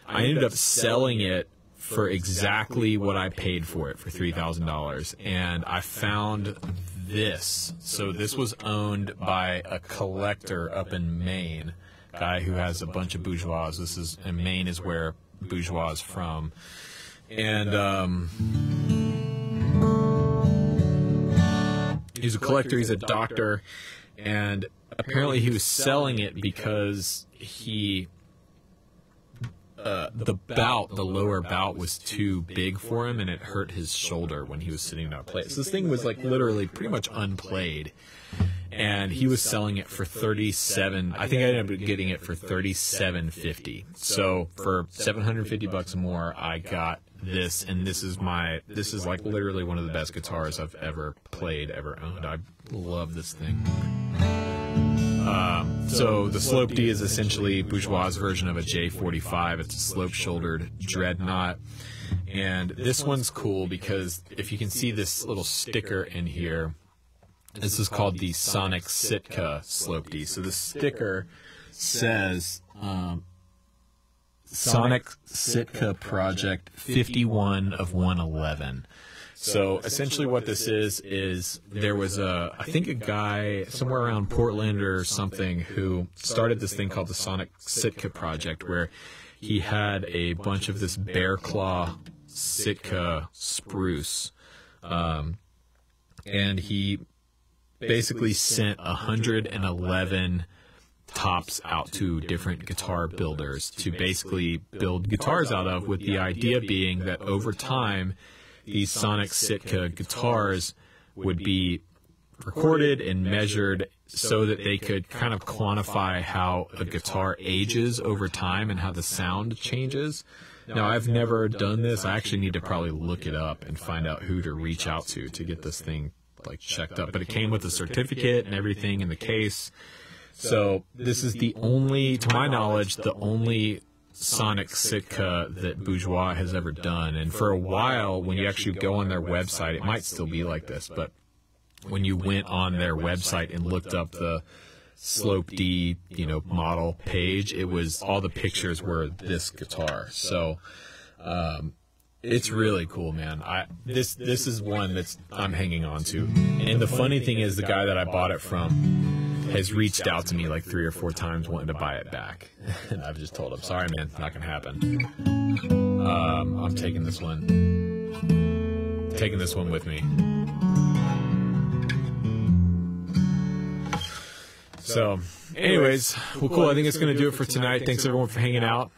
I ended up selling it for exactly what I paid for it, for $3,000. And I found this. So this was owned by a collector up in Maine, guy who has a bunch of Bourgeois. And Maine is where Bourgeois is from. And he's a collector, he's a doctor, and apparently he was selling it because the lower bout was too big for him, and it hurt his shoulder when he was sitting down to play it. So this thing was like literally pretty much unplayed, and he was selling it for $37. I think I ended up getting it for $37.50. So for $750 more, I got this, and this is like literally one of the best guitars I've ever played, ever owned. I love this thing. So the Slope D is essentially Bourgeois' version of a J45. It's a slope-shouldered dreadnought. And this one's cool because if you can see this little sticker in here, this is called the Sonic Sitka Slope D. So the sticker says Sonic Sitka Project 51 of 111. So essentially what this is there was I think a guy somewhere around Portland or something who started this thing called the Sonic Sitka Project, where he had a bunch of this bear claw Sitka spruce, and he basically sent 111 tops out to different guitar builders to basically build guitars out of, with the idea being that over time these Sonic Sitka guitars would be recorded and measured so that they could kind of quantify how a guitar ages over time and how the sound changes. Now, I've never done this. I actually need to probably look it up and find out who to reach out to get this thing like checked up. But it came with a certificate and everything in the case. So this is the only, to my knowledge, the only Sonic Sitka that Bourgeois has ever done. And for a while, when you actually go on their website, it might still be like this, but when you went on their website and looked up the Slope D, model page, it was, all the pictures were this guitar. So it's really cool, man. This is one I'm hanging on to. And the funny thing is, the guy that I bought it from, has reached out to me like 3 or 4 times wanting to buy it back. And I've just told him, sorry, man, not going to happen. I'm taking this one. Taking this one with me. So, anyways, well, cool. I think it's going to do it for tonight. Thanks, everyone, for hanging out.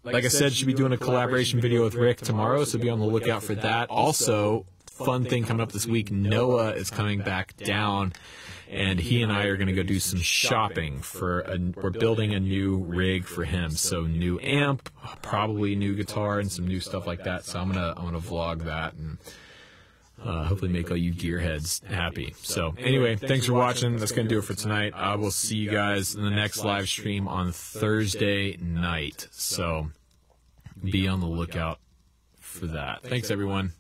Like I said, should be doing a collaboration video with Rick tomorrow, so be on the lookout for that. Also, fun thing coming up this week, Noah is coming back down, and he and I are going to go do some shopping we're building a new rig for him. So new amp, probably new guitar, and some new stuff like that. So I'm gonna vlog that and hopefully make all you gearheads happy. So anyway, thanks for watching. That's going to do it for tonight. I will see you guys in the next live stream on Thursday night. So be on the lookout for that. Thanks, everyone.